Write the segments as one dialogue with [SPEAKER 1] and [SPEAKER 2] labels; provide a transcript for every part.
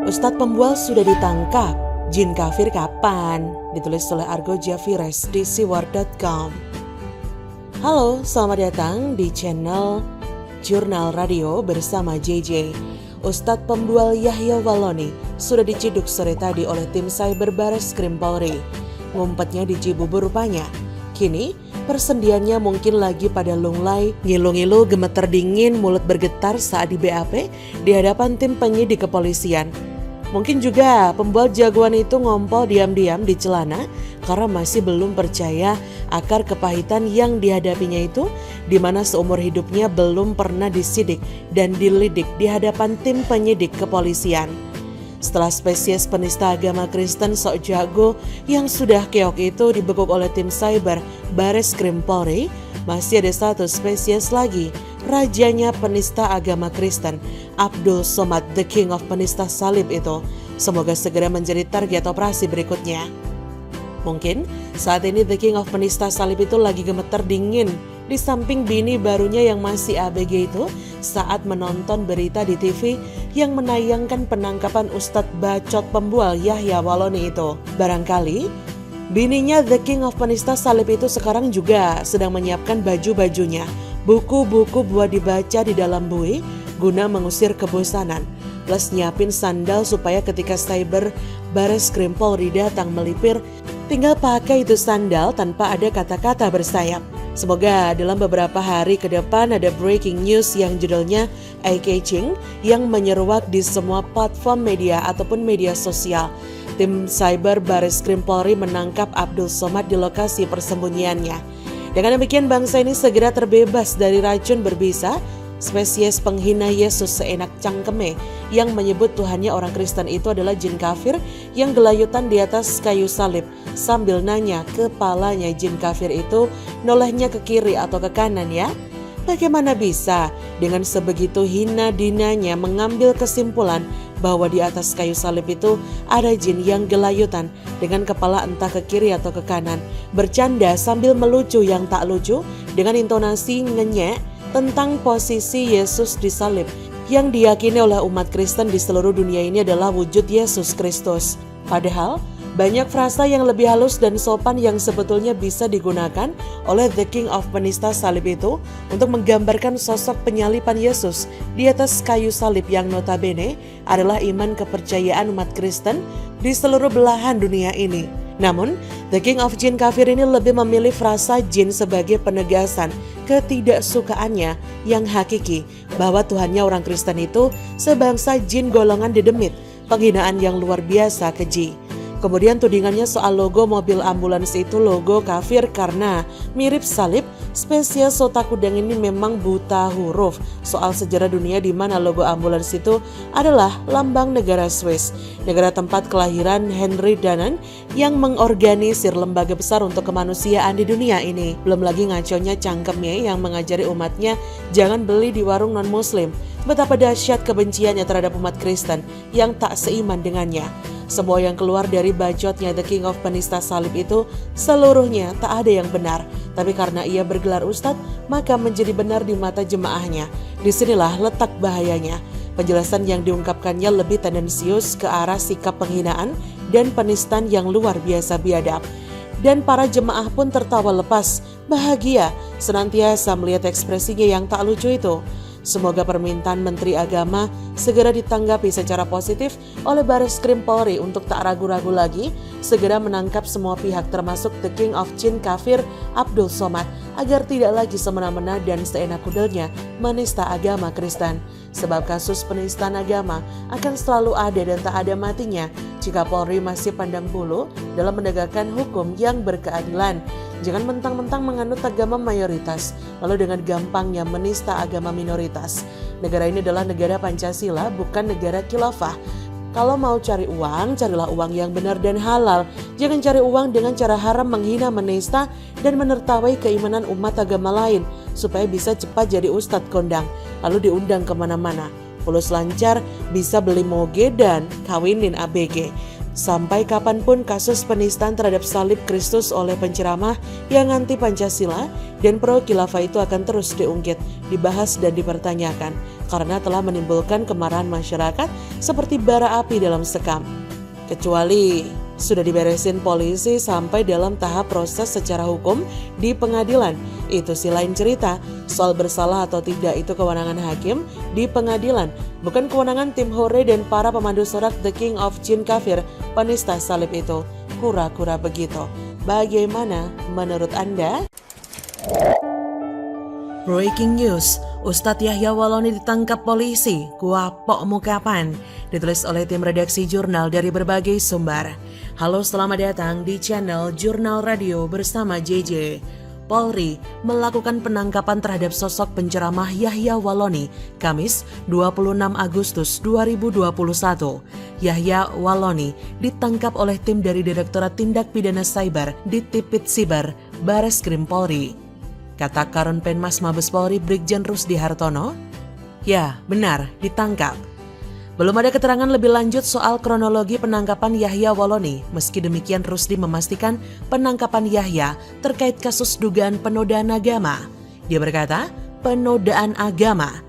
[SPEAKER 1] Ustadz pembual sudah ditangkap, jin kafir kapan? Ditulis oleh Argo Javires di siwar.com. Halo, selamat datang di channel Jurnal Radio bersama JJ. Ustadz pembual Yahya Waloni sudah diciduk sore tadi oleh tim cyber Bareskrim Polri. Ngumpetnya di Cibubur rupanya. Kini persendiannya mungkin lagi pada lunglai, ngilu-ngilu, gemeter dingin, mulut bergetar saat di BAP di hadapan tim penyidik kepolisian. Mungkin juga pembual jagoan itu ngompol diam-diam di celana karena masih belum percaya akar kepahitan yang dihadapinya itu, di mana seumur hidupnya belum pernah disidik dan dilidik di hadapan tim penyidik kepolisian. Setelah spesies penista agama Kristen sok jago yang sudah keok itu dibekuk oleh tim cyber Bareskrim Polri, masih ada satu spesies lagi, rajanya penista agama Kristen, Abdul Somad, the king of penista salib itu. Semoga segera menjadi target operasi berikutnya. Mungkin saat ini the king of penista salib itu lagi gemeter dingin di samping bini barunya yang masih ABG itu saat menonton berita di TV yang menayangkan penangkapan Ustadz bacot pembual Yahya Waloni itu. Barangkali bininya the king of penista salib itu sekarang juga sedang menyiapkan baju-bajunya, buku-buku buat dibaca di dalam bui guna mengusir kebosanan, plus nyiapin sandal supaya ketika cyber Bareskrim Polri datang melipir, tinggal pakai itu sandal tanpa ada kata-kata bersayap. Semoga dalam beberapa hari ke depan ada breaking news yang judulnya eye-catching yang menyeruak di semua platform media ataupun media sosial. Tim cyber Bareskrim Polri menangkap Abdul Somad di lokasi persembunyiannya. Dengan demikian bangsa ini segera terbebas dari racun berbisa spesies penghina Yesus seenak cangkeme yang menyebut Tuhannya orang Kristen itu adalah jin kafir yang gelayutan di atas kayu salib sambil nanya kepalanya jin kafir itu nolehnya ke kiri atau ke kanan ya. Bagaimana bisa dengan sebegitu hina dinanya mengambil kesimpulan bahwa di atas kayu salib itu ada jin yang gelayutan dengan kepala entah ke kiri atau ke kanan, bercanda sambil melucu yang tak lucu dengan intonasi ngenyek tentang posisi Yesus di salib yang diyakini oleh umat Kristen di seluruh dunia ini adalah wujud Yesus Kristus. Padahal banyak frasa yang lebih halus dan sopan yang sebetulnya bisa digunakan oleh the king of penista salib itu untuk menggambarkan sosok penyalipan Yesus di atas kayu salib yang notabene adalah iman kepercayaan umat Kristen di seluruh belahan dunia ini. Namun, the king of jin kafir ini lebih memilih frasa jin sebagai penegasan ketidaksukaannya yang hakiki bahwa Tuhannya orang Kristen itu sebangsa jin golongan dedemit, penghinaan yang luar biasa keji. Kemudian tudingannya soal logo mobil ambulans itu logo kafir karena mirip salib. Spesies otak kudang ini memang buta huruf soal sejarah dunia di mana logo ambulans itu adalah lambang negara Swiss, negara tempat kelahiran Henry Dunant yang mengorganisir lembaga besar untuk kemanusiaan di dunia ini. Belum lagi ngaconya cangkemnya yang mengajari umatnya jangan beli di warung non-muslim. Betapa dahsyat kebenciannya terhadap umat Kristen yang tak seiman dengannya. Semua yang keluar dari bacotnya the king of penista salib itu seluruhnya tak ada yang benar. Tapi karena ia bergelar ustadz, maka menjadi benar di mata jemaahnya. Disinilah letak bahayanya. Penjelasan yang diungkapkannya lebih tendensius ke arah sikap penghinaan dan penistaan yang luar biasa biadab. Dan para jemaah pun tertawa lepas, bahagia, senantiasa melihat ekspresinya yang tak lucu itu. Semoga permintaan Menteri Agama segera ditanggapi secara positif oleh Bareskrim Polri untuk tak ragu-ragu lagi segera menangkap semua pihak termasuk the king of jin kafir Abdul Somad agar tidak lagi semena-mena dan seenak kudelnya menista agama Kristen. Sebab kasus penistaan agama akan selalu ada dan tak ada matinya jika Polri masih pandang bulu dalam menegakkan hukum yang berkeadilan. Jangan mentang-mentang menganut agama mayoritas, lalu dengan gampangnya menista agama minoritas. Negara ini adalah negara Pancasila, bukan negara khilafah. Kalau mau cari uang, carilah uang yang benar dan halal. Jangan cari uang dengan cara haram menghina, menista, dan menertawai keimanan umat agama lain, supaya bisa cepat jadi ustadz kondang, lalu diundang kemana-mana. Fulus lancar, bisa beli moge dan kawinin ABG. Sampai kapanpun kasus penistaan terhadap salib Kristus oleh penceramah yang anti Pancasila dan pro khilafah itu akan terus diungkit, dibahas dan dipertanyakan. karena telah menimbulkan kemarahan masyarakat seperti bara api dalam sekam. Kecuali sudah diberesin polisi sampai dalam tahap proses secara hukum di pengadilan, itu sih lain cerita. Soal bersalah atau tidak itu kewenangan hakim di pengadilan, bukan kewenangan tim Hore dan para pemandu sorak The King of Jin Kafir penista salib itu. Kura-kura begitu. Bagaimana menurut Anda? Breaking news, Ustadz Yahya Walloni ditangkap polisi, kuapokmu kapan? Ditulis oleh tim redaksi jurnal dari berbagai sumber. Halo, selamat datang di channel Jurnal Radio bersama JJ. Polri melakukan penangkapan terhadap sosok penceramah Yahya Walloni, Kamis 26 Agustus 2021. Yahya Walloni ditangkap oleh tim dari Direktorat Tindak Pidana Cyber di Tipit Siber, Bareskrim Polri. Kata Karun Penmas Mabes Polri Brigjen Rusdi Hartono, ya benar ditangkap. Belum ada keterangan lebih lanjut soal kronologi penangkapan Yahya Walloni. Meski demikian Rusdi memastikan penangkapan Yahya terkait kasus dugaan penodaan agama. Dia berkata, penodaan agama.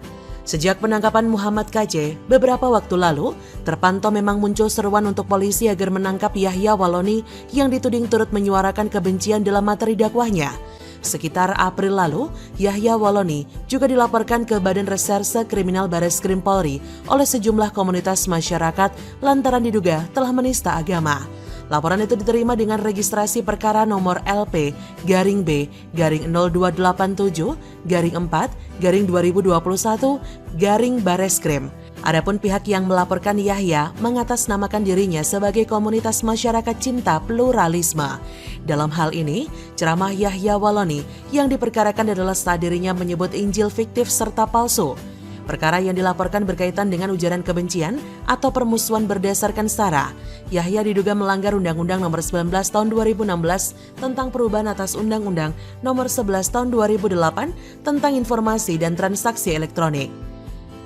[SPEAKER 1] Sejak penangkapan Muhammad KC beberapa waktu lalu, terpantau memang muncul seruan untuk polisi agar menangkap Yahya Walloni yang dituding turut menyuarakan kebencian dalam materi dakwahnya. Sekitar April lalu, Yahya Walloni juga dilaporkan ke Badan Reserse Kriminal Bareskrim Polri oleh sejumlah komunitas masyarakat lantaran diduga telah menista agama. Laporan itu diterima dengan registrasi perkara nomor LP-B-0287-4-2021-Bareskrim. Adapun pihak yang melaporkan Yahya mengatasnamakan dirinya sebagai komunitas masyarakat cinta pluralisme. Dalam hal ini, ceramah Yahya Walloni yang diperkarakan adalah saat dirinya menyebut Injil fiktif serta palsu. Perkara yang dilaporkan berkaitan dengan ujaran kebencian atau permusuhan berdasarkan sara. Yahya diduga melanggar Undang-Undang Nomor 19 Tahun 2016 tentang perubahan atas Undang-Undang Nomor 11 Tahun 2008 tentang informasi dan transaksi elektronik.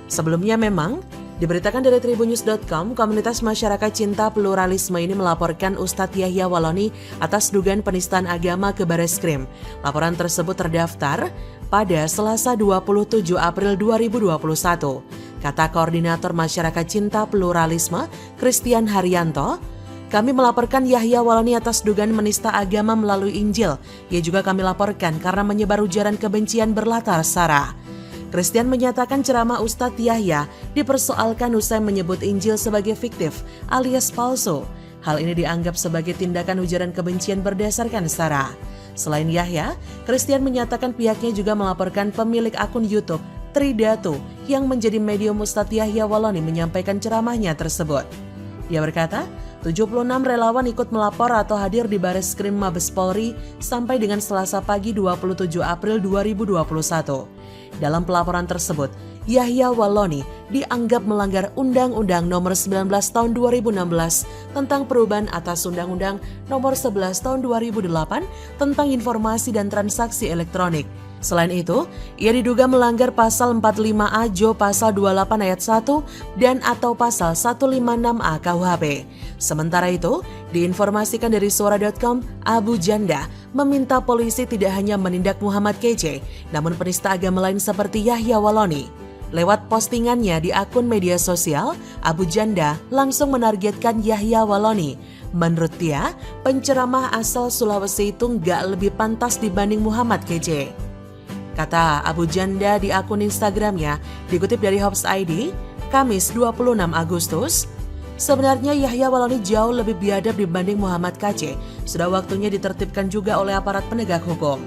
[SPEAKER 1] Sebelumnya memang diberitakan dari tribunnews.com, komunitas masyarakat cinta pluralisme ini melaporkan Ustadz Yahya Walloni atas dugaan penistaan agama ke Bareskrim. Laporan tersebut terdaftar pada Selasa 27 April 2021. Kata Koordinator Masyarakat Cinta Pluralisme, Christian Haryanto, kami melaporkan Yahya Walloni atas dugaan menista agama melalui Injil. Ia juga kami laporkan karena menyebar ujaran kebencian berlatar sara. Christian menyatakan ceramah Ustadz Yahya dipersoalkan usai menyebut Injil sebagai fiktif alias palsu. Hal ini dianggap sebagai tindakan ujaran kebencian berdasarkan sara. Selain Yahya, Christian menyatakan pihaknya juga melaporkan pemilik akun YouTube Tridatu yang menjadi medium Ustadz Yahya Walloni menyampaikan ceramahnya tersebut. Dia berkata, 76 relawan ikut melapor atau hadir di Bareskrim Mabes Polri sampai dengan Selasa pagi 27 April 2021. Dalam pelaporan tersebut, Yahya Walloni dianggap melanggar Undang-Undang Nomor 19 Tahun 2016 tentang perubahan atas Undang-Undang Nomor 11 Tahun 2008 tentang informasi dan transaksi elektronik. Selain itu, ia diduga melanggar pasal 45A Jo pasal 28 ayat 1 dan atau pasal 156A KUHP. Sementara itu, diinformasikan dari suara.com, Abu Janda meminta polisi tidak hanya menindak Muhammad KC, namun penista agama lain seperti Yahya Walloni. Lewat postingannya di akun media sosial, Abu Janda langsung menargetkan Yahya Walloni. Menurut dia, penceramah asal Sulawesi itu nggak lebih pantas dibanding Muhammad KC. Kata Abu Janda di akun Instagramnya, dikutip dari Hops ID, Kamis 26 Agustus, sebenarnya Yahya Walloni jauh lebih biadab dibanding Muhammad KC. Sudah waktunya ditertibkan juga oleh aparat penegak hukum.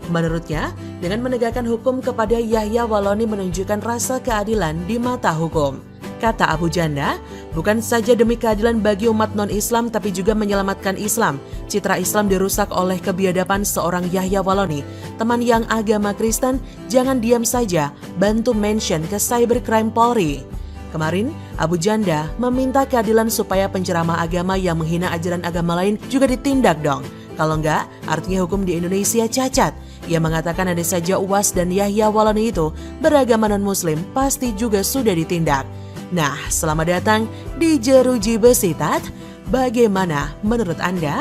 [SPEAKER 1] Menurutnya, dengan menegakkan hukum kepada Yahya Walloni menunjukkan rasa keadilan di mata hukum. Kata Abu Janda, bukan saja demi keadilan bagi umat non-Islam tapi juga menyelamatkan Islam. Citra Islam dirusak oleh kebiadaban seorang Yahya Walloni. Teman yang agama Kristen, jangan diam saja, bantu mention ke Cybercrime Polri. Kemarin, Abu Janda meminta keadilan supaya penceramah agama yang menghina ajaran agama lain juga ditindak dong. Kalau enggak, artinya hukum di Indonesia cacat. Ia mengatakan ada saja UAS dan Yahya Walloni itu beragama non-muslim pasti juga sudah ditindak. Nah, selamat datang di Jeruji Besitat. Bagaimana menurut Anda?